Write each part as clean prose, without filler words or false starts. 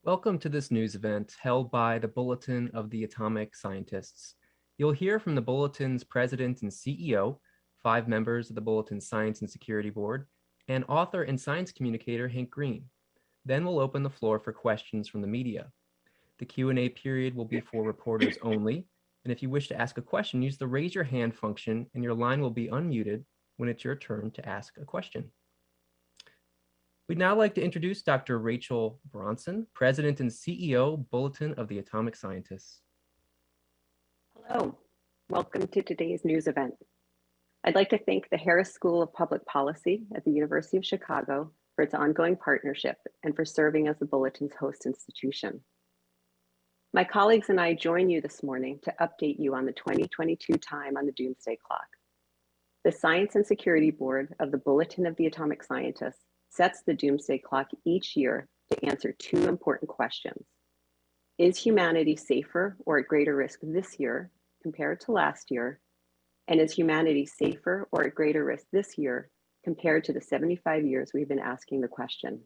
Welcome to this news event held by the Bulletin of the Atomic Scientists. You'll hear from the Bulletin's president and CEO, 5 members of the Bulletin's Science and Security Board, and author and science communicator Hank Green. Then we'll open the floor for questions from the media. The Q&A period will be for reporters only, and if you wish to ask a question, use the raise your hand function and your line will be unmuted when it's your turn to ask a question. We'd now like to introduce Dr. Rachel Bronson, President and CEO, Bulletin of the Atomic Scientists. Hello, welcome to today's news event. I'd like to thank the Harris School of Public Policy at the University of Chicago for its ongoing partnership and for serving as the Bulletin's host institution. My colleagues and I join you this morning to update you on the 2022 time on the Doomsday Clock. The Science and Security Board of the Bulletin of the Atomic Scientists sets the Doomsday Clock each year to answer 2 important questions. Is humanity safer or at greater risk this year compared to last year? And is humanity safer or at greater risk this year compared to the 75 years we've been asking the question?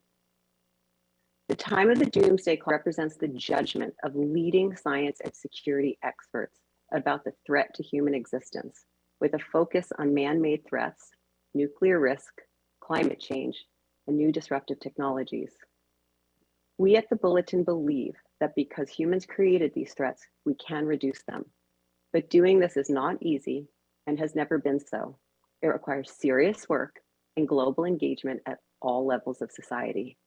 The time of the Doomsday Clock represents the judgment of leading science and security experts about the threat to human existence, with a focus on man-made threats, nuclear risk, climate change, and new disruptive technologies. We at the Bulletin believe that because humans created these threats, we can reduce them. But doing this is not easy and has never been so. It requires serious work and global engagement at all levels of society.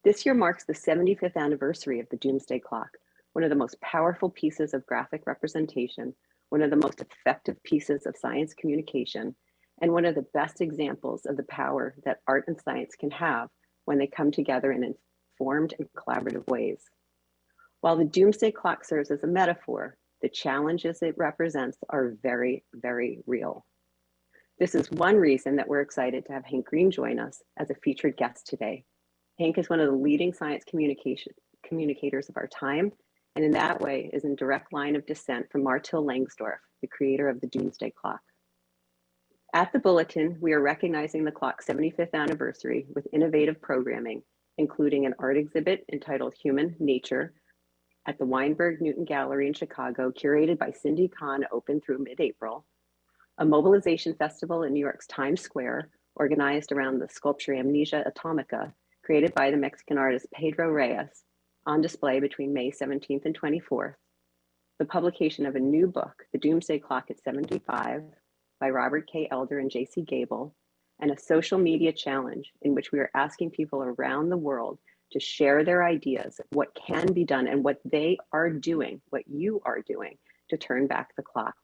This year marks the 75th anniversary of the Doomsday Clock, one of the most powerful pieces of graphic representation, one of the most effective pieces of science communication, and one of the best examples of the power that art and science can have when they come together in informed and collaborative ways. While the Doomsday Clock serves as a metaphor, the challenges it represents are very, very real. This is one reason that we're excited to have Hank Green join us as a featured guest today. Hank is one of the leading science communicators of our time, and in that way is in direct line of descent from Martil Langsdorff, the creator of the Doomsday Clock. At the Bulletin, we are recognizing the clock's 75th anniversary with innovative programming, including an art exhibit entitled Human Nature at the Weinberg Newton Gallery in Chicago, curated by Cindy Kahn, open through mid-April, a mobilization festival in New York's Times Square, organized around the sculpture Amnesia Atomica, created by the Mexican artist Pedro Reyes, on display between May 17th and 24th, the publication of a new book, The Doomsday Clock at 75, by Robert K. Elder and J.C. Gable, and a social media challenge in which we are asking people around the world to share their ideas of what can be done and what they are doing, what you are doing to turn back the clock.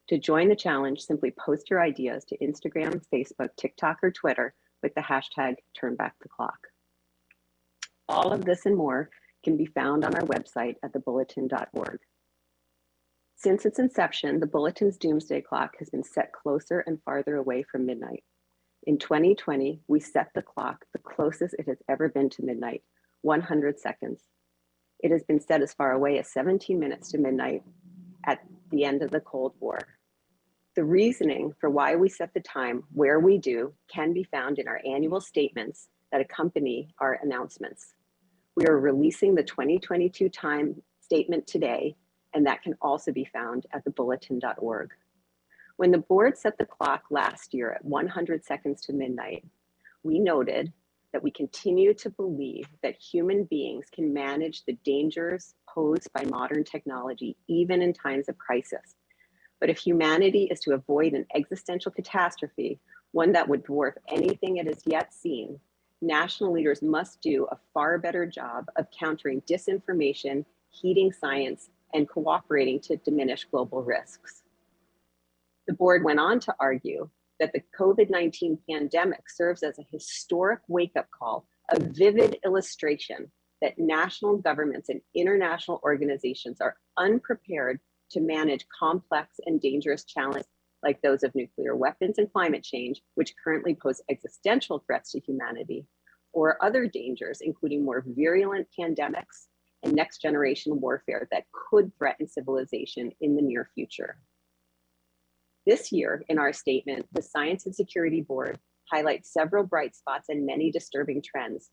To join the challenge, simply post your ideas to Instagram, Facebook, TikTok, or Twitter with the hashtag #TurnBackTheClock. All of this and more can be found on our website at thebulletin.org. Since its inception, the Bulletin's Doomsday Clock has been set closer and farther away from midnight. In 2020, we set the clock the closest it has ever been to midnight, 100 seconds. It has been set as far away as 17 minutes to midnight at the end of the Cold War. The reasoning for why we set the time where we do can be found in our annual statements that accompany our announcements. We are releasing the 2022 time statement today, and that can also be found at thebulletin.org. When the board set the clock last year at 100 seconds to midnight, we noted that we continue to believe that human beings can manage the dangers posed by modern technology, even in times of crisis. But if humanity is to avoid an existential catastrophe, one that would dwarf anything it has yet seen, national leaders must do a far better job of countering disinformation, heeding science, and cooperating to diminish global risks. The board went on to argue that the COVID-19 pandemic serves as a historic wake-up call, a vivid illustration that national governments and international organizations are unprepared to manage complex and dangerous challenges like those of nuclear weapons and climate change, which currently pose existential threats to humanity, or other dangers, including more virulent pandemics and next generation warfare that could threaten civilization in the near future. This year, in our statement, the Science and Security Board highlights several bright spots and many disturbing trends.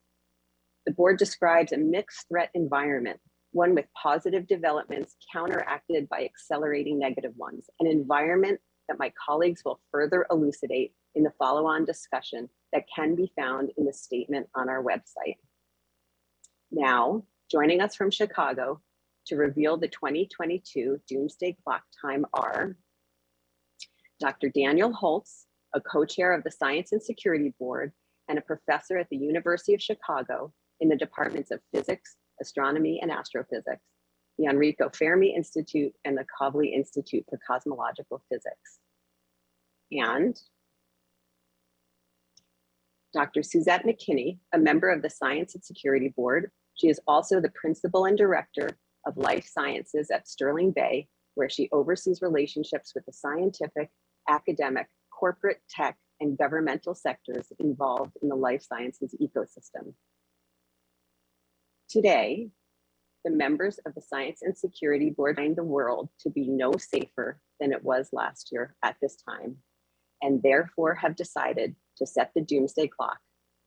The board describes a mixed threat environment, one with positive developments counteracted by accelerating negative ones, an environment that my colleagues will further elucidate in the follow-on discussion that can be found in the statement on our website. Now, joining us from Chicago to reveal the 2022 Doomsday Clock time are Dr. Daniel Holtz, a co-chair of the Science and Security Board and a professor at the University of Chicago in the departments of physics, astronomy, and astrophysics, the Enrico Fermi Institute, and the Kavli Institute for Cosmological Physics. And Dr. Suzette McKinney, a member of the Science and Security Board. She is also the principal and director of life sciences at Sterling Bay, where she oversees relationships with the scientific, academic, corporate, tech, and governmental sectors involved in the life sciences ecosystem. Today, the members of the Science and Security Board find the world to be no safer than it was last year at this time, and therefore have decided to set the doomsday clock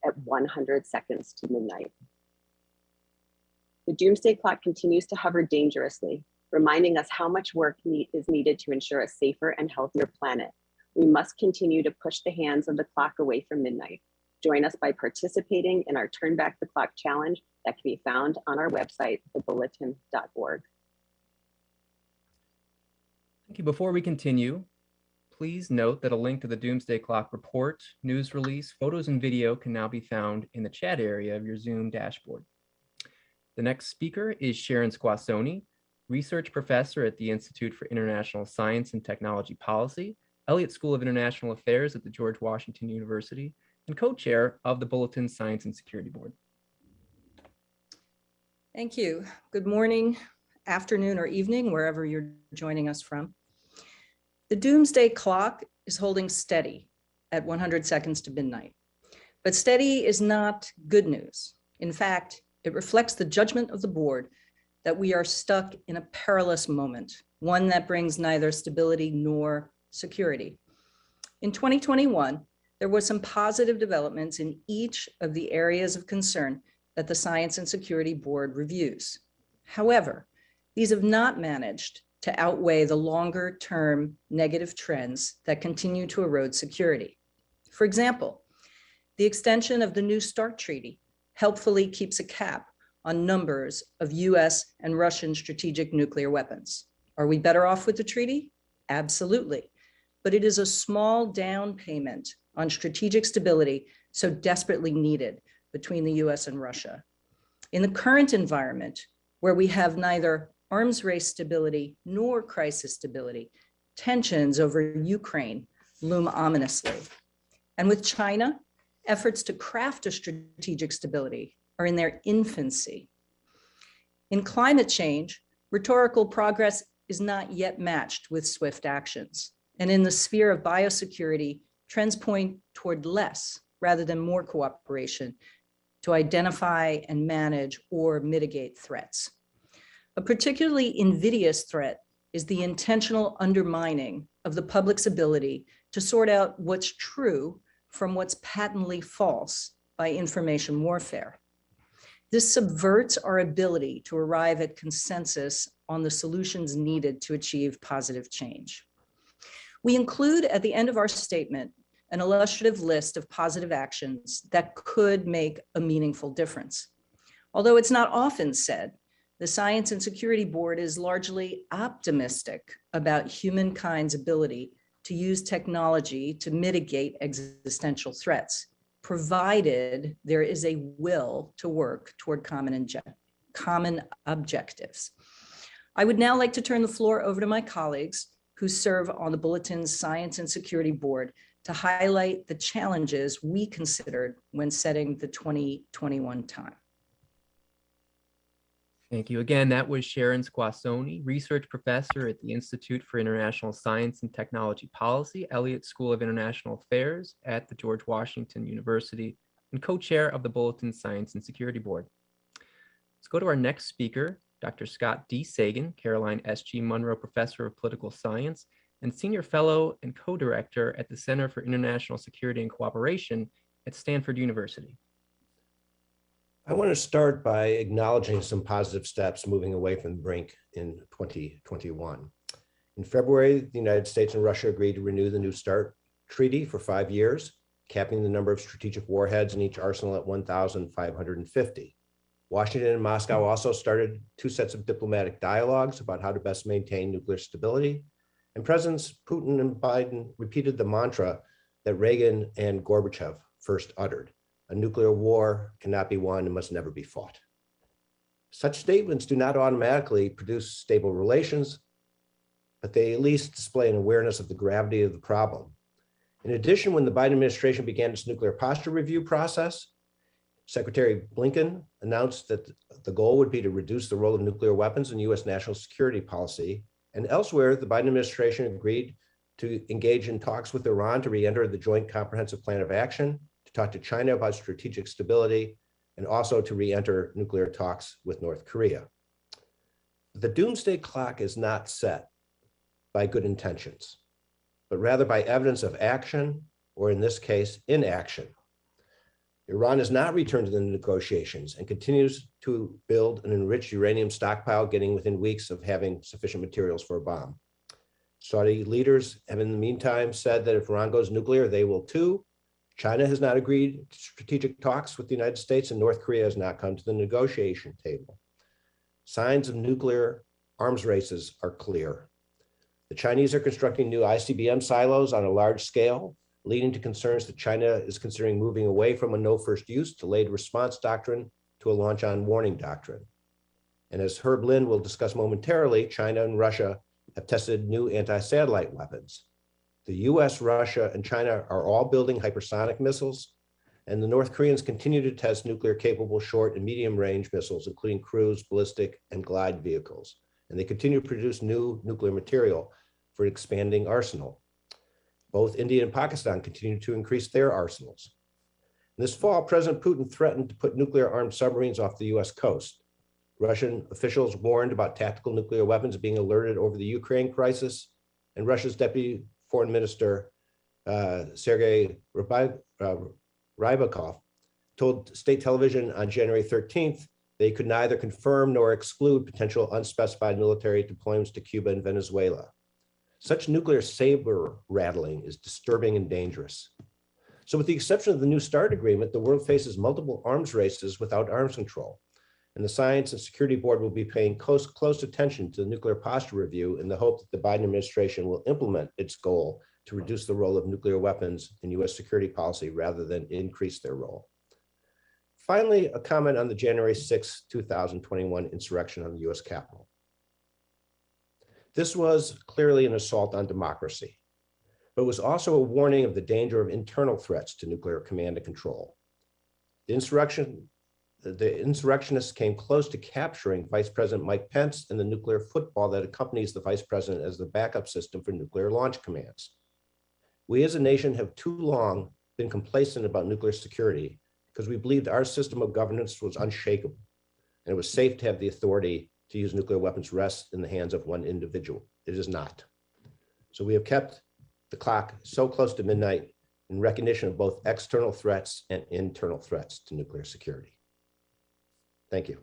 at 100 seconds to midnight. The doomsday clock continues to hover dangerously, reminding us how much work is needed to ensure a safer and healthier planet. We must continue to push the hands of the clock away from midnight. Join us by participating in our Turn Back the Clock challenge that can be found on our website, thebulletin.org. Thank you. Before we continue, please note that a link to the Doomsday Clock report, news release, photos, and video can now be found in the chat area of your Zoom dashboard. The next speaker is Sharon Squassoni, research professor at the Institute for International Science and Technology Policy, Elliott School of International Affairs at the George Washington University, and co-chair of the Bulletin Science and Security Board. Thank you. Good morning, afternoon, or evening, wherever you're joining us from. The doomsday clock is holding steady at 100 seconds to midnight. But steady is not good news. In fact, it reflects the judgment of the board that we are stuck in a perilous moment, one that brings neither stability nor security. In 2021, there were some positive developments in each of the areas of concern that the Science and Security Board reviews. However, these have not managed to outweigh the longer-term negative trends that continue to erode security. For example, the extension of the New START Treaty helpfully keeps a cap on numbers of US and Russian strategic nuclear weapons. Are we better off with the treaty? Absolutely. But it is a small down payment on strategic stability so desperately needed between the US and Russia. In the current environment, where we have neither arms race stability nor crisis stability, tensions over Ukraine loom ominously. And with China, efforts to craft a strategic stability are in their infancy. In climate change, rhetorical progress is not yet matched with swift actions. And in the sphere of biosecurity, trends point toward less rather than more cooperation to identify and manage or mitigate threats. A particularly invidious threat is the intentional undermining of the public's ability to sort out what's true from what's patently false by information warfare. This subverts our ability to arrive at consensus on the solutions needed to achieve positive change. We include at the end of our statement an illustrative list of positive actions that could make a meaningful difference. Although it's not often said, the Science and Security Board is largely optimistic about humankind's ability to use technology to mitigate existential threats, provided there is a will to work toward common objectives. I would now like to turn the floor over to my colleagues who serve on the Bulletin's Science and Security Board to highlight the challenges we considered when setting the 2021 time. Thank you. Again, that was Sharon Squassoni, research professor at the Institute for International Science and Technology Policy, Elliott School of International Affairs at the George Washington University, and co-chair of the Bulletin Science and Security Board. Let's go to our next speaker, Dr. Scott D. Sagan, Caroline S.G. Munro Professor of Political Science and Senior Fellow and Co-Director at the Center for International Security and Cooperation at Stanford University. I want to start by acknowledging some positive steps moving away from the brink in 2021. In February, the United States and Russia agreed to renew the New START treaty for 5 years, capping the number of strategic warheads in each arsenal at 1,550. Washington and Moscow also started 2 sets of diplomatic dialogues about how to best maintain nuclear stability. And Presidents Putin and Biden repeated the mantra that Reagan and Gorbachev first uttered: a nuclear war cannot be won and must never be fought. Such statements do not automatically produce stable relations, but they at least display an awareness of the gravity of the problem. In addition, when the Biden administration began its nuclear posture review process, Secretary Blinken announced that the goal would be to reduce the role of nuclear weapons in US national security policy. And elsewhere, the Biden administration agreed to engage in talks with Iran to re-enter the Joint Comprehensive Plan of Action, to talk to China about strategic stability, and also to re-enter nuclear talks with North Korea. The doomsday clock is not set by good intentions, but rather by evidence of action, or in this case, inaction. Iran has not returned to the negotiations and continues to build an enriched uranium stockpile, getting within weeks of having sufficient materials for a bomb. Saudi leaders have in the meantime said that if Iran goes nuclear, they will too. China has not agreed to strategic talks with the United States, and North Korea has not come to the negotiation table. Signs of nuclear arms races are clear. The Chinese are constructing new ICBM silos on a large scale, leading to concerns that China is considering moving away from a no first use delayed response doctrine to a launch on warning doctrine. And as Herb Lin will discuss momentarily, China and Russia have tested new anti-satellite weapons. The US, Russia, and China are all building hypersonic missiles, and the North Koreans continue to test nuclear-capable short and medium-range missiles, including cruise, ballistic, and glide vehicles. And they continue to produce new nuclear material for an expanding arsenal. Both India and Pakistan continue to increase their arsenals. This fall, President Putin threatened to put nuclear-armed submarines off the US coast. Russian officials warned about tactical nuclear weapons being alerted over the Ukraine crisis, and Russia's Deputy Foreign Minister, Sergei Rybakov, told state television on January 13th they could neither confirm nor exclude potential unspecified military deployments to Cuba and Venezuela. Such nuclear saber rattling is disturbing and dangerous. So with the exception of the New START agreement, the world faces multiple arms races without arms control. And the Science and Security Board will be paying close attention to the nuclear posture review in the hope that the Biden administration will implement its goal to reduce the role of nuclear weapons in US security policy rather than increase their role. Finally, a comment on the January 6, 2021 insurrection on the US Capitol. This was clearly an assault on democracy, but was also a warning of the danger of internal threats to nuclear command and control. The insurrectionists came close to capturing Vice President Mike Pence and the nuclear football that accompanies the Vice President as the backup system for nuclear launch commands. We as a nation have too long been complacent about nuclear security because we believed our system of governance was unshakable, and it was safe to have the authority to use nuclear weapons rest in the hands of one individual. It is not. So we have kept the clock so close to midnight in recognition of both external threats and internal threats to nuclear security. Thank you.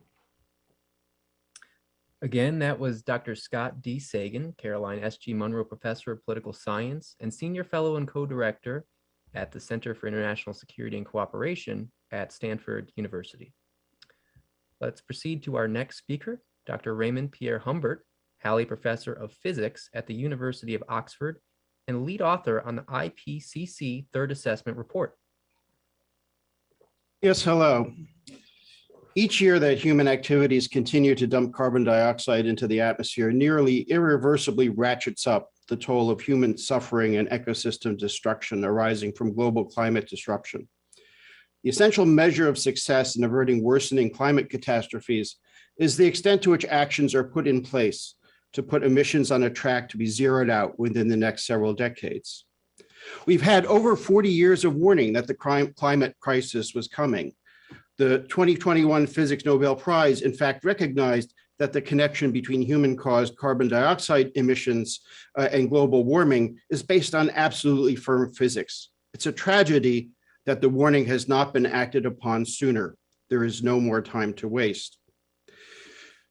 Again, that was Dr. Scott D. Sagan, Caroline S.G. Munro Professor of Political Science and Senior Fellow and Co-Director at the Center for International Security and Cooperation at Stanford University. Let's proceed to our next speaker, Dr. Raymond Pierre Humbert, Halley Professor of Physics at the University of Oxford and lead author on the IPCC Third Assessment Report. Yes, hello. Each year that human activities continue to dump carbon dioxide into the atmosphere nearly irreversibly ratchets up the toll of human suffering and ecosystem destruction arising from global climate disruption. The essential measure of success in averting worsening climate catastrophes is the extent to which actions are put in place to put emissions on a track to be zeroed out within the next several decades. We've had over 40 years of warning that the climate crisis was coming. The 2021 Physics Nobel Prize, in fact, recognized that the connection between human-caused carbon dioxide emissions and global warming is based on absolutely firm physics. It's a tragedy that the warning has not been acted upon sooner. There is no more time to waste.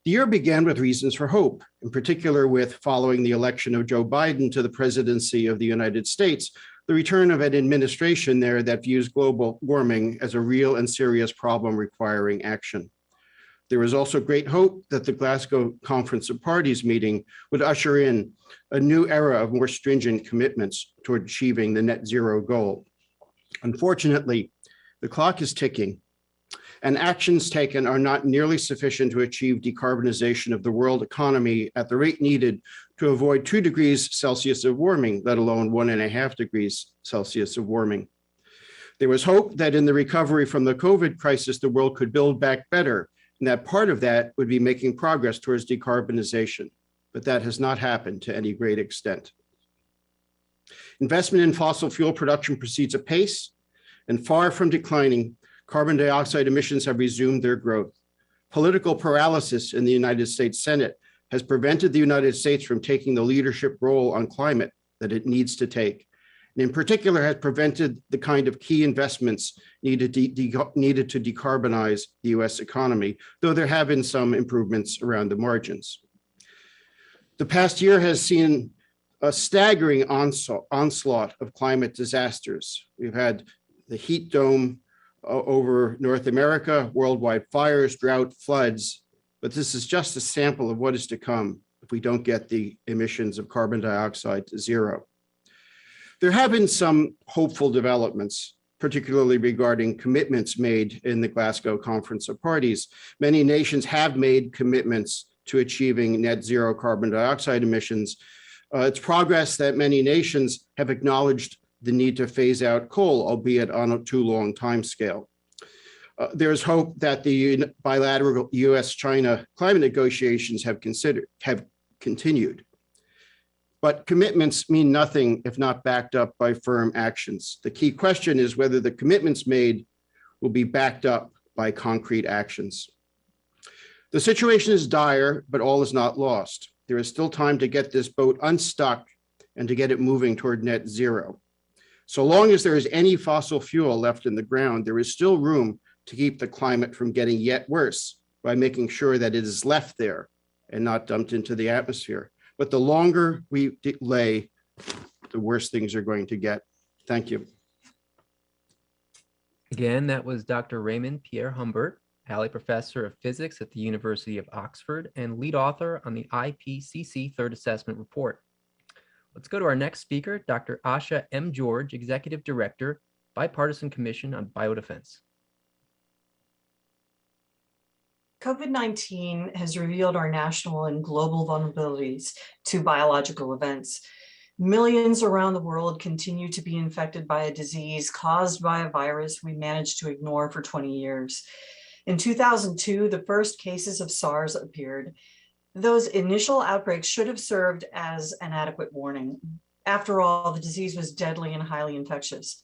The year began with reasons for hope, in particular with, following the election of Joe Biden to the presidency of the United States, the return of an administration there that views global warming as a real and serious problem requiring action. There was also great hope that the Glasgow Conference of Parties meeting would usher in a new era of more stringent commitments toward achieving the net zero goal. Unfortunately, the clock is ticking, and actions taken are not nearly sufficient to achieve decarbonization of the world economy at the rate needed to avoid 2 degrees Celsius of warming, let alone 1.5 degrees Celsius of warming. There was hope that in the recovery from the COVID crisis, the world could build back better, and that part of that would be making progress towards decarbonization, but that has not happened to any great extent. Investment in fossil fuel production proceeds apace, and far from declining, carbon dioxide emissions have resumed their growth. Political paralysis in the United States Senate has prevented the United States from taking the leadership role on climate that it needs to take, and in particular has prevented the kind of key investments needed to decarbonize the US economy, though there have been some improvements around the margins. The past year has seen a staggering onslaught of climate disasters. We've had the heat dome over North America, worldwide fires, drought, floods, but this is just a sample of what is to come if we don't get the emissions of carbon dioxide to zero. There have been some hopeful developments, particularly regarding commitments made in the Glasgow Conference of Parties. Many nations have made commitments to achieving net zero carbon dioxide emissions. It's progress that many nations have acknowledged the need to phase out coal, albeit on a too long time scale. There's hope that the bilateral US-China climate negotiations have continued. But commitments mean nothing if not backed up by firm actions. The key question is whether the commitments made will be backed up by concrete actions. The situation is dire, but all is not lost. There is still time to get this boat unstuck and to get it moving toward net zero. So long as there is any fossil fuel left in the ground, there is still room to keep the climate from getting yet worse by making sure that it is left there and not dumped into the atmosphere. But the longer we delay, the worse things are going to get. Thank you. Again, that was Dr. Raymond Pierre Humbert, Halley Professor of Physics at the University of Oxford and lead author on the IPCC Third Assessment Report. Let's go to our next speaker, Dr. Asha M. George, Executive Director, Bipartisan Commission on Biodefense. COVID-19 has revealed our national and global vulnerabilities to biological events. Millions around the world continue to be infected by a disease caused by a virus we managed to ignore for 20 years. In 2002, the first cases of SARS appeared. Those initial outbreaks should have served as an adequate warning. After all, the disease was deadly and highly infectious.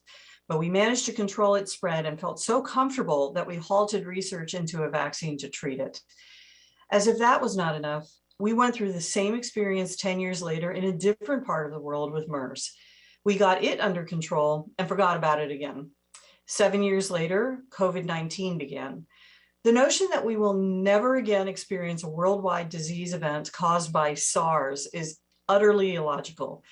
But we managed to control its spread and felt so comfortable that we halted research into a vaccine to treat it. As if that was not enough, we went through the same experience 10 years later in a different part of the world with MERS. We got it under control and forgot about it again. 7 years later, COVID-19 began. The notion that we will never again experience a worldwide disease event caused by SARS is utterly illogical.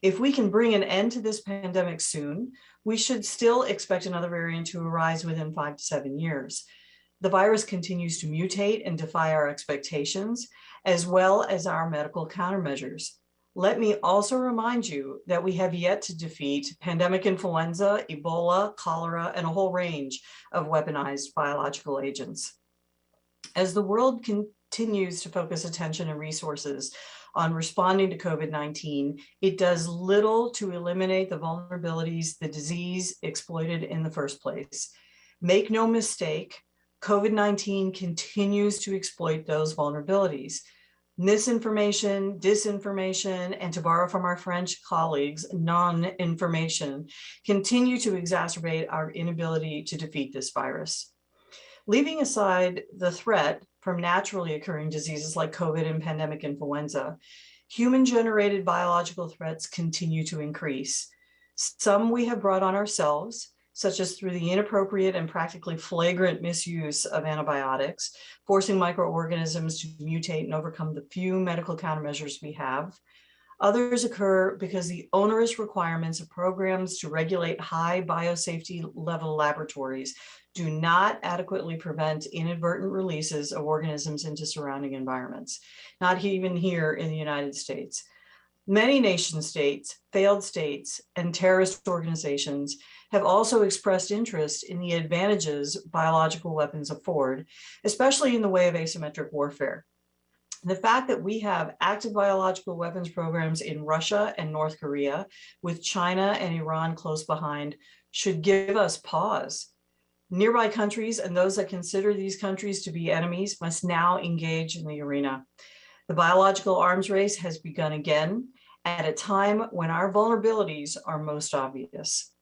If we can bring an end to this pandemic soon, we should still expect another variant to arise within 5 to 7 years. The virus continues to mutate and defy our expectations, as well as our medical countermeasures. Let me also remind you that we have yet to defeat pandemic influenza, Ebola, cholera, and a whole range of weaponized biological agents. As the world continues to focus attention and resources on responding to COVID-19, it does little to eliminate the vulnerabilities the disease exploited in the first place. Make no mistake, COVID-19 continues to exploit those vulnerabilities. Misinformation, disinformation, and to borrow from our French colleagues, non-information continue to exacerbate our inability to defeat this virus. Leaving aside the threat from naturally occurring diseases like COVID and pandemic influenza, human-generated biological threats continue to increase. Some we have brought on ourselves, such as through the inappropriate and practically flagrant misuse of antibiotics, forcing microorganisms to mutate and overcome the few medical countermeasures we have. Others occur because the onerous requirements of programs to regulate high biosafety level laboratories do not adequately prevent inadvertent releases of organisms into surrounding environments, not even here in the United States. Many nation states, failed states, and terrorist organizations have also expressed interest in the advantages biological weapons afford, especially in the way of asymmetric warfare. The fact that we have active biological weapons programs in Russia and North Korea, with China and Iran close behind, should give us pause. Nearby countries and those that consider these countries to be enemies must now engage in the arena. The biological arms race has begun again at a time when our vulnerabilities are most obvious.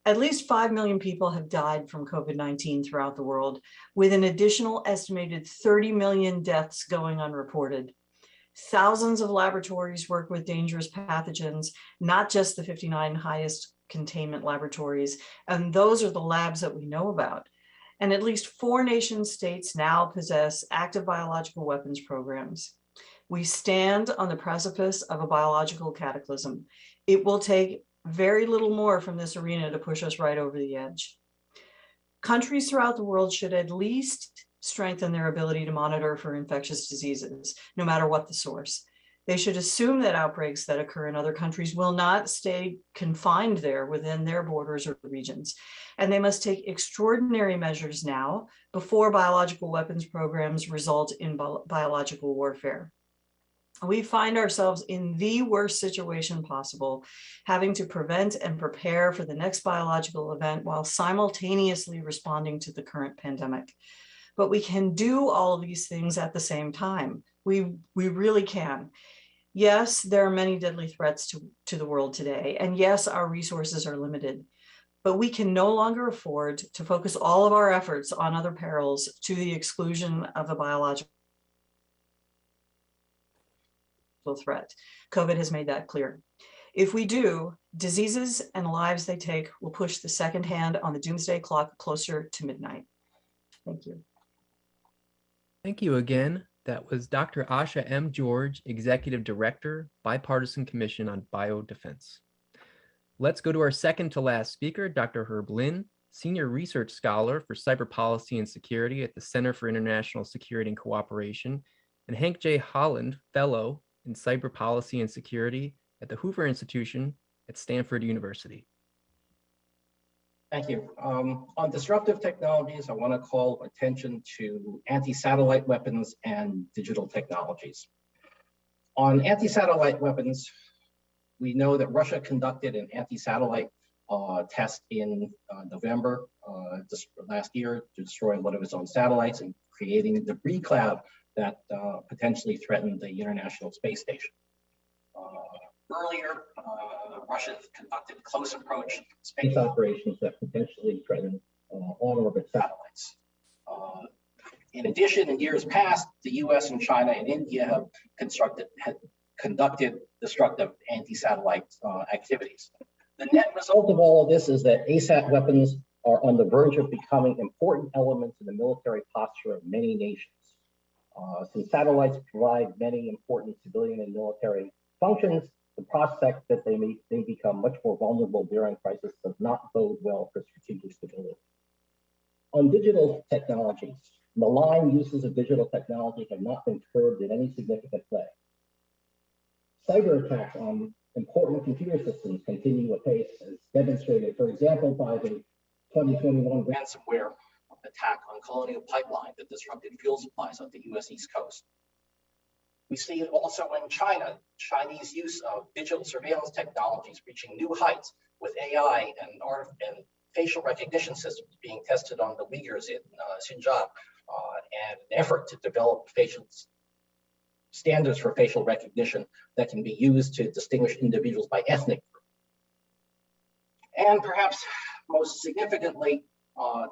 At least 5 million people have died from COVID-19 throughout the world, with an additional estimated 30 million deaths going unreported. Thousands of laboratories work with dangerous pathogens, not just the 59 highest containment laboratories, and those are the labs that we know about. And at least 4 nation states now possess active biological weapons programs. We stand on the precipice of a biological cataclysm. It will take very little more from this arena to push us right over the edge. Countries throughout the world should at least strengthen their ability to monitor for infectious diseases, no matter what the source. They should assume that outbreaks that occur in other countries will not stay confined there within their borders or regions. And they must take extraordinary measures now before biological weapons programs result in biological warfare. We find ourselves in the worst situation possible, having to prevent and prepare for the next biological event while simultaneously responding to the current pandemic. But we can do all of these things at the same time. We really can. Yes, there are many deadly threats to the world today. And yes, our resources are limited. But we can no longer afford to focus all of our efforts on other perils to the exclusion of a biological threat. COVID has made that clear. If we do, diseases and lives they take will push the second hand on the doomsday clock closer to midnight. Thank you. Thank you again. That was Dr. Asha M. George, Executive Director, Bipartisan Commission on Biodefense. Let's go to our second to last speaker, Dr. Herb Lin, Senior Research Scholar for Cyber Policy and Security at the Center for International Security and Cooperation, and Hank J. Holland, Fellow in Cyber Policy and Security at the Hoover Institution at Stanford University. Thank you. On disruptive technologies, I want to call attention to anti-satellite weapons and digital technologies. On anti-satellite weapons, we know that Russia conducted an anti-satellite test in November last year to destroy one of its own satellites and creating a debris cloud that potentially threatened the International Space Station. Earlier, Russia conducted close approach space operations that potentially threatened on-orbit satellites. In addition, in years past, the US and China and India have conducted destructive anti-satellite activities. The net result of all of this is that ASAT weapons are on the verge of becoming important elements in the military posture of many nations. Since satellites provide many important civilian and military functions, the prospect that they may become much more vulnerable during crisis does not bode well for strategic stability. On digital technologies, malign uses of digital technology have not been curbed in any significant way. Cyber attacks on important computer systems continue apace, as demonstrated, for example, by the 2021 ransomware attack on Colonial Pipeline that disrupted fuel supplies on the US East Coast. We see it also in China, Chinese use of digital surveillance technologies reaching new heights with AI and facial recognition systems being tested on the Uyghurs in Xinjiang, and an effort to develop standards for facial recognition that can be used to distinguish individuals by ethnic group. And perhaps most significantly,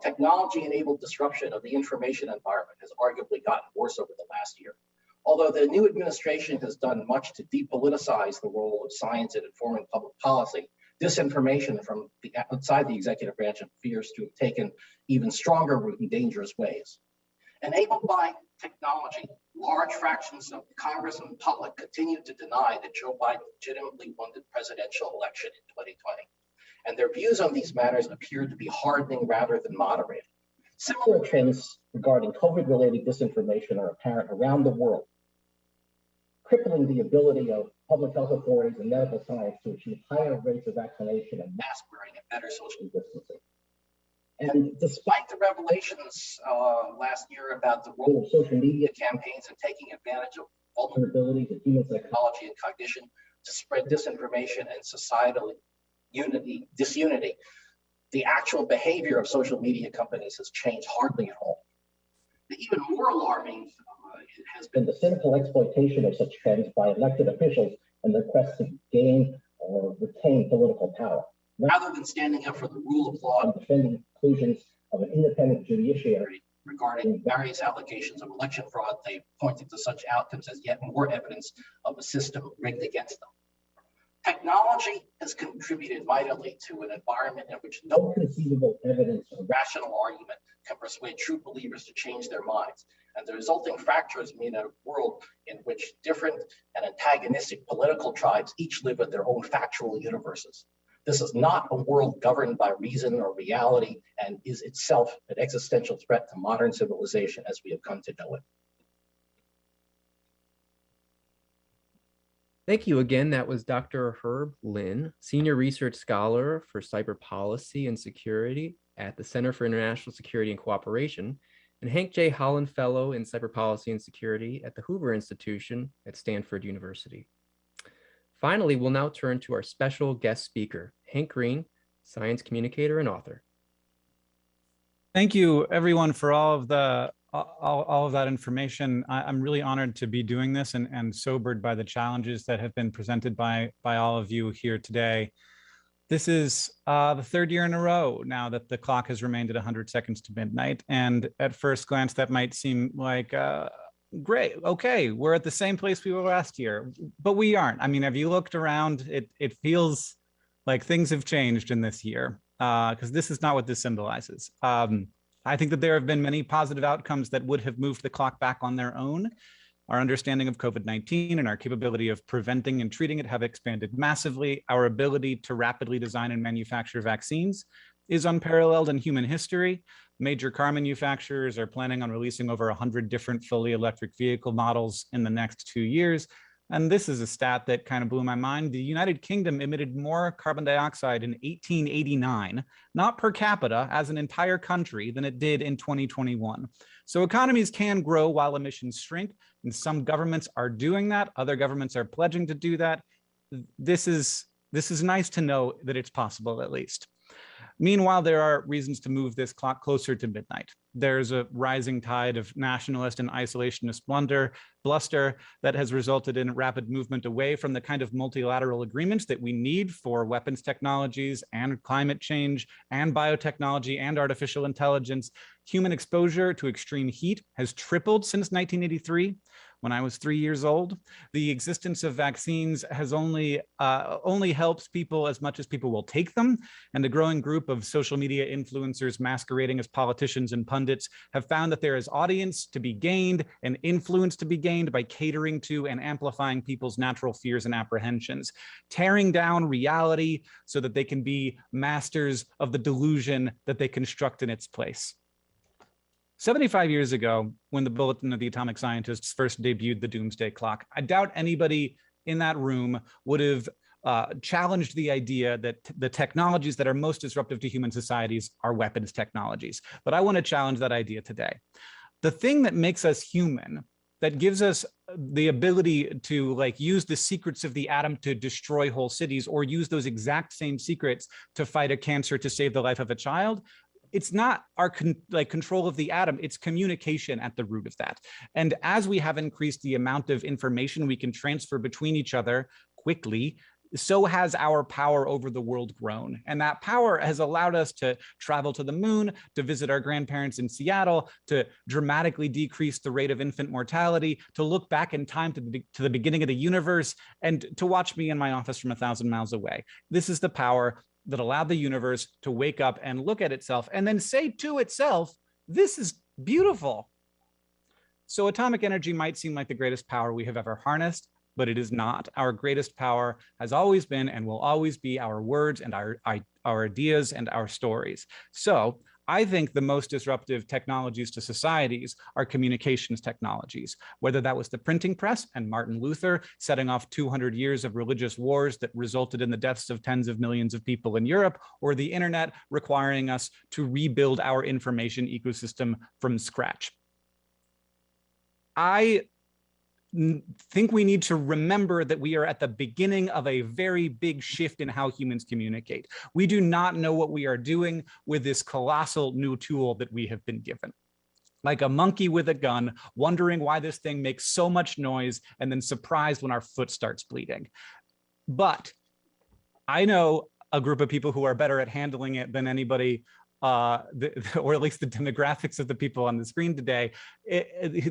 technology-enabled disruption of the information environment has arguably gotten worse over the last year. Although the new administration has done much to depoliticize the role of science in informing public policy, disinformation from outside the executive branch appears to have taken even stronger root in dangerous ways. Enabled by technology, large fractions of Congress and the public continue to deny that Joe Biden legitimately won the presidential election in 2020. And their views on these matters appear to be hardening rather than moderating. Similar trends regarding COVID-related disinformation are apparent around the world, crippling the ability of public health authorities and medical science to achieve higher rates of vaccination and mask wearing and better social distancing. And despite the revelations last year about the role of social media campaigns in taking advantage of vulnerabilities in human psychology and cognition to spread disinformation and societal disunity, the actual behavior of social media companies has changed hardly at all. The even more alarming has been the cynical exploitation of such trends by elected officials in their quest to gain or retain political power. Rather than standing up for the rule of law and defending conclusions of an independent judiciary regarding various allegations of election fraud, they pointed to such outcomes as yet more evidence of a system rigged against them. Technology has contributed vitally to an environment in which no conceivable evidence or rational argument can persuade true believers to change their minds. And the resulting fractures mean a world in which different and antagonistic political tribes each live in their own factual universes. This is not a world governed by reason or reality and is itself an existential threat to modern civilization as we have come to know it. Thank you again. That was Dr. Herb Lin, Senior Research Scholar for Cyber Policy and Security at the Center for International Security and Cooperation, and Hank J. Holland Fellow in Cyber Policy and Security at the Hoover Institution at Stanford University. Finally, we'll now turn to our special guest speaker, Hank Green, science communicator and author. Thank you, everyone, for all of that information. I'm really honored to be doing this and sobered by the challenges that have been presented by all of you here today. This is the third year in a row now that the clock has remained at 100 seconds to midnight. And at first glance, that might seem like, great, okay, we're at the same place we were last year, but we aren't. I mean, have you looked around? It feels like things have changed in this year, because this is not what this symbolizes. I think that there have been many positive outcomes that would have moved the clock back on their own. Our understanding of COVID-19 and our capability of preventing and treating it have expanded massively. Our ability to rapidly design and manufacture vaccines is unparalleled in human history. Major car manufacturers are planning on releasing over 100 different fully electric vehicle models in the next 2 years. And this is a stat that kind of blew my mind. The United Kingdom emitted more carbon dioxide in 1889, not per capita as an entire country, than it did in 2021. So economies can grow while emissions shrink, and some governments are doing that. Other governments are pledging to do that. This is nice to know that it's possible, at least. Meanwhile, there are reasons to move this clock closer to midnight. There's a rising tide of nationalist and isolationist bluster that has resulted in rapid movement away from the kind of multilateral agreements that we need for weapons technologies and climate change and biotechnology and artificial intelligence. Human exposure to extreme heat has tripled since 1983. When I was 3 years old, the existence of vaccines has only helps people as much as people will take them. And a growing group of social media influencers masquerading as politicians and pundits have found that there is audience to be gained and influence to be gained by catering to and amplifying people's natural fears and apprehensions, tearing down reality so that they can be masters of the delusion that they construct in its place. 75 years ago, when the Bulletin of the Atomic Scientists first debuted the Doomsday Clock, I doubt anybody in that room would have challenged the idea that the technologies that are most disruptive to human societies are weapons technologies. But I want to challenge that idea today. The thing that makes us human, that gives us the ability to use the secrets of the atom to destroy whole cities, or use those exact same secrets to fight a cancer to save the life of a child, it's not our control of the atom, it's communication at the root of that. And as we have increased the amount of information we can transfer between each other quickly, so has our power over the world grown. And that power has allowed us to travel to the moon, to visit our grandparents in Seattle, to dramatically decrease the rate of infant mortality, to look back in time to the beginning of the universe, and to watch me in my office from 1,000 miles away. This is the power that allowed the universe to wake up and look at itself and then say to itself, this is beautiful. So atomic energy might seem like the greatest power we have ever harnessed, but it is not. Our greatest power has always been and will always be our words and our ideas and our stories. So I think the most disruptive technologies to societies are communications technologies, whether that was the printing press and Martin Luther setting off 200 years of religious wars that resulted in the deaths of tens of millions of people in Europe, or the internet requiring us to rebuild our information ecosystem from scratch. I think we need to remember that we are at the beginning of a very big shift in how humans communicate. We do not know what we are doing with this colossal new tool that we have been given. Like a monkey with a gun, wondering why this thing makes so much noise and then surprised when our foot starts bleeding. But I know a group of people who are better at handling it than anybody, or at least the demographics of the people on the screen today,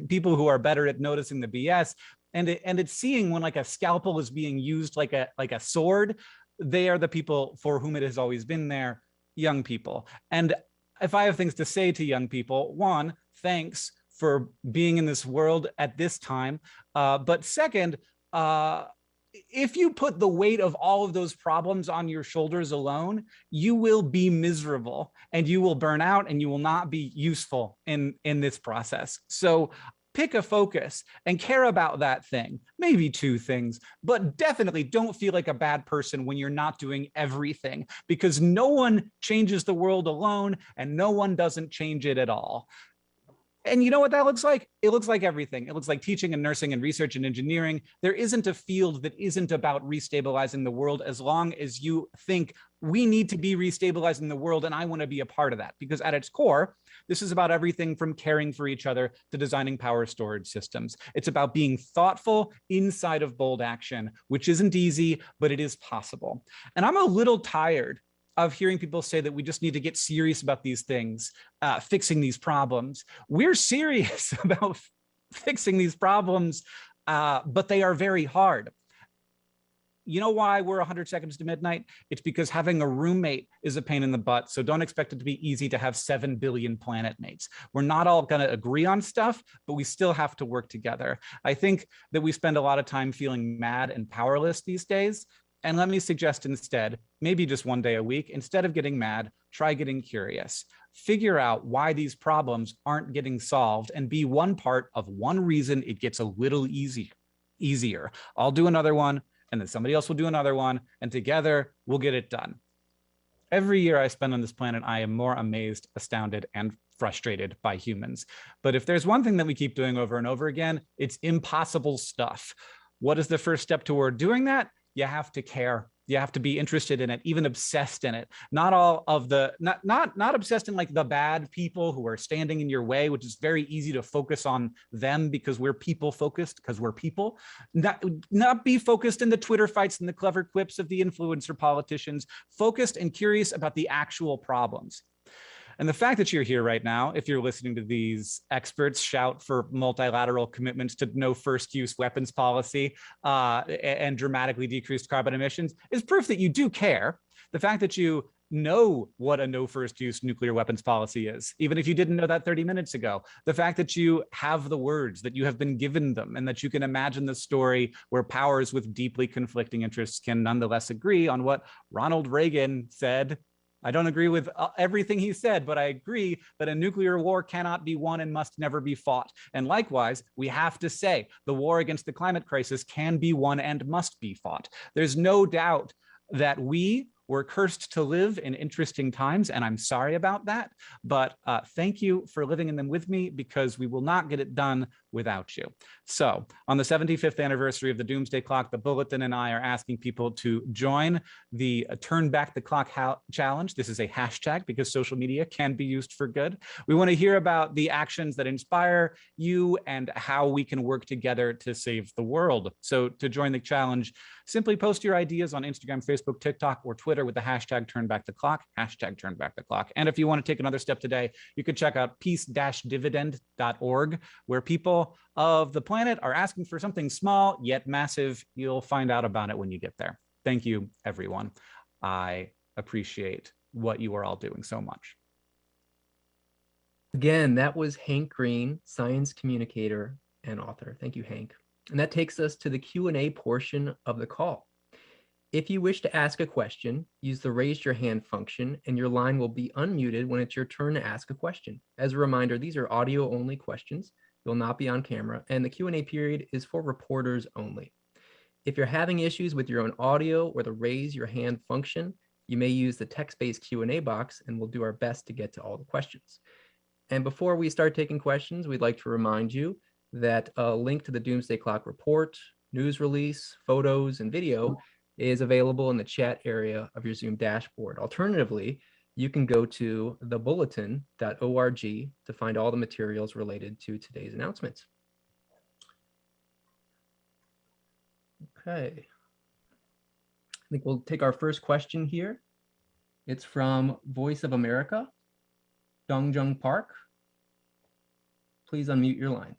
people who are better at noticing the BS, and it's seeing when like a scalpel is being used like a sword. They are the people for whom it has always been there, young people. And if I have things to say to young people, one, thanks for being in this world at this time. But second, if you put the weight of all of those problems on your shoulders alone, you will be miserable and you will burn out and you will not be useful in this process. So pick a focus and care about that thing, maybe two things, but definitely don't feel like a bad person when you're not doing everything, because no one changes the world alone and no one doesn't change it at all. And you know what that looks like? It looks like everything. It looks like teaching and nursing and research and engineering. There isn't a field that isn't about restabilizing the world, as long as you think we need to be restabilizing the world and I want to be a part of that. Because at its core, this is about everything from caring for each other to designing power storage systems. It's about being thoughtful inside of bold action, which isn't easy, but it is possible. And I'm a little tired of hearing people say that we just need to get serious about these things, fixing these problems. We're serious about fixing these problems, but they are very hard. You know why we're 100 seconds to midnight? It's because having a roommate is a pain in the butt. So don't expect it to be easy to have 7 billion planet mates. We're not all going to agree on stuff, but we still have to work together. I think that we spend a lot of time feeling mad and powerless these days. And let me suggest instead, maybe just one day a week, instead of getting mad, try getting curious. Figure out why these problems aren't getting solved and be one part of one reason it gets a little easier. I'll do another one, and then somebody else will do another one, and together we'll get it done. Every year I spend on this planet, I am more amazed, astounded, and frustrated by humans. But if there's one thing that we keep doing over and over again, it's impossible stuff. What is the first step toward doing that? You have to care. You have to be interested in it, even obsessed in it. Not all of the, not obsessed in like the bad people who are standing in your way, which is very easy to focus on them because we're people focused, because we're people. Not be focused in the Twitter fights and the clever quips of the influencer politicians. Focused and curious about the actual problems. And the fact that you're here right now, if you're listening to these experts shout for multilateral commitments to no first use weapons policy and dramatically decreased carbon emissions, is proof that you do care. The fact that you know what a no first use nuclear weapons policy is, even if you didn't know that 30 minutes ago. The fact that you have the words, that you have been given them, and that you can imagine the story where powers with deeply conflicting interests can nonetheless agree on what Ronald Reagan said. I don't agree with everything he said, but I agree that a nuclear war cannot be won and must never be fought. And likewise, we have to say the war against the climate crisis can be won and must be fought. There's no doubt that we We're cursed to live in interesting times, and I'm sorry about that. But thank you for living in them with me, because we will not get it done without you. So on the 75th anniversary of the Doomsday Clock, the Bulletin and I are asking people to join the Turn Back the Clock challenge. This is a hashtag because social media can be used for good. We want to hear about the actions that inspire you and how we can work together to save the world. So to join the challenge, simply post your ideas on Instagram, Facebook, TikTok, or Twitter with the hashtag Turn Back the Clock, hashtag Turn Back the Clock. And if you want to take another step today, you can check out peace-dividend.org, where people of the planet are asking for something small yet massive. You'll find out about it when you get there. Thank you, everyone. I appreciate what you are all doing so much. Again, that was Hank Green, science communicator and author. Thank you, Hank. And that takes us to the Q&A portion of the call. If you wish to ask a question, use the raise your hand function and your line will be unmuted when it's your turn to ask a question. As a reminder, these are audio only questions. You'll not be on camera, and the Q&A period is for reporters only. If you're having issues with your own audio or the raise your hand function, you may use the text-based Q&A box, and we'll do our best to get to all the questions. And before we start taking questions, we'd like to remind you that a link to the Doomsday Clock report, news release, photos, and video is available in the chat area of your Zoom dashboard. Alternatively, you can go to thebulletin.org to find all the materials related to today's announcements. Okay. I think we'll take our first question here. It's from Voice of America, Dongjung Park. Please unmute your line.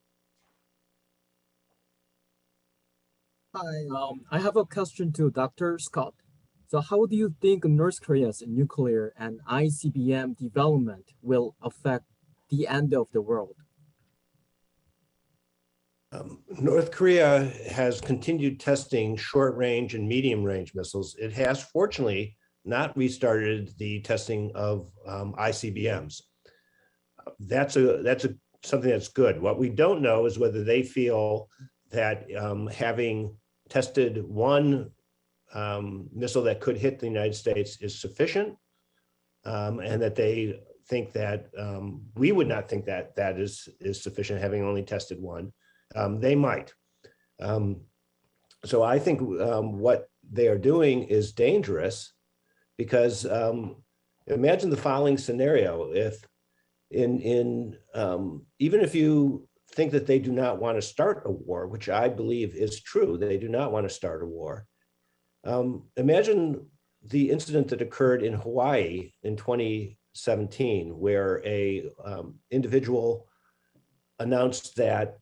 Hi, I have a question to Dr. Scott. So how do you think North Korea's nuclear and ICBM development will affect the end of the world? North Korea has continued testing short-range and medium-range missiles. It has fortunately not restarted the testing of ICBMs. That's something that's good. What we don't know is whether they feel that having tested one missile that could hit the United States is sufficient, and that they think that we would not think that that is sufficient, having only tested one. They might. So I think what they are doing is dangerous, because imagine the following scenario: if even if you think that they do not want to start a war, which I believe is true, they do not want to start a war. Imagine the incident that occurred in Hawaii in 2017, where a individual announced that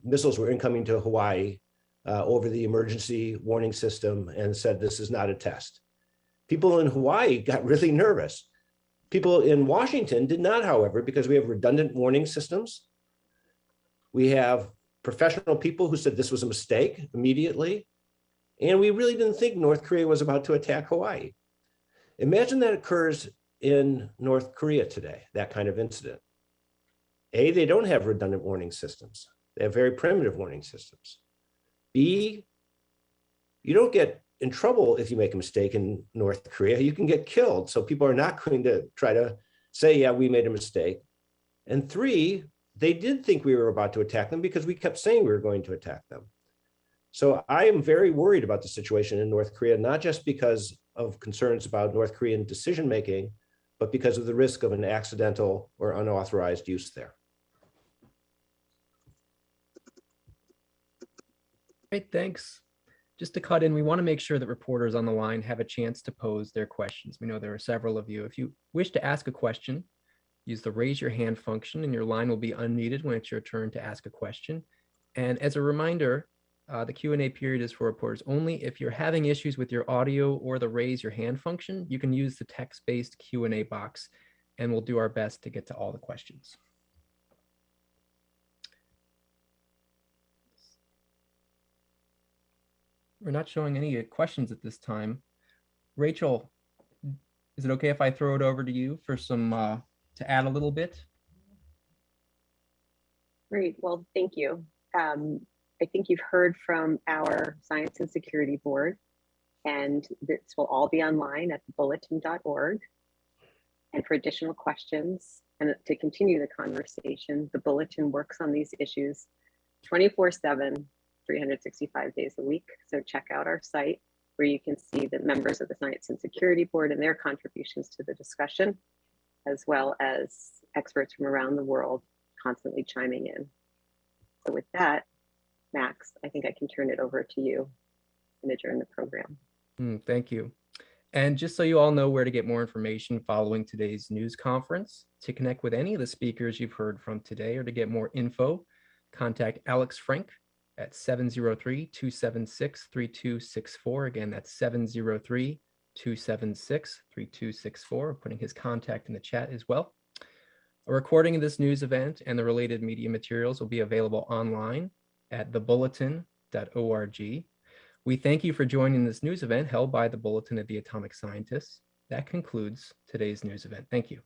missiles were incoming to Hawaii over the emergency warning system and said, this is not a test. People in Hawaii got really nervous. People in Washington did not, however, because we have redundant warning systems. We have professional people who said this was a mistake immediately. And we really didn't think North Korea was about to attack Hawaii. Imagine that occurs in North Korea today, that kind of incident. A, they don't have redundant warning systems. They have very primitive warning systems. B, you don't get in trouble if you make a mistake in North Korea. You can get killed. So people are not going to try to say, yeah, we made a mistake. And three, they did think we were about to attack them because we kept saying we were going to attack them. So I am very worried about the situation in North Korea, not just because of concerns about North Korean decision-making, but because of the risk of an accidental or unauthorized use there. Great, thanks. Just to cut in, we want to make sure that reporters on the line have a chance to pose their questions. We know there are several of you. If you wish to ask a question, use the raise your hand function and your line will be unmuted when it's your turn to ask a question. And as a reminder, the Q&A period is for reporters only. If you're having issues with your audio or the raise your hand function, you can use the text-based Q&A box and we'll do our best to get to all the questions. We're not showing any questions at this time. Rachel, is it okay if I throw it over to you for some, to add a little bit? Great, well, thank you. I think you've heard from our Science and Security Board And this will all be online at bulletin.org. And for additional questions and to continue the conversation, the Bulletin works on these issues 24/7, 365 days a week. So check out our site where you can see the members of the Science and Security Board and their contributions to the discussion, as well as experts from around the world constantly chiming in. So with that, Max, I think I can turn it over to you and adjourn the program. Thank you. And just so you all know where to get more information following today's news conference, to connect with any of the speakers you've heard from today or to get more info, contact Alex Frank at 703-276-3264. Again, that's 703-276-3264. Putting his contact in the chat as well. A recording of this news event and the related media materials will be available online at thebulletin.org. We thank you for joining this news event held by the Bulletin of the Atomic Scientists. That concludes today's news event. Thank you.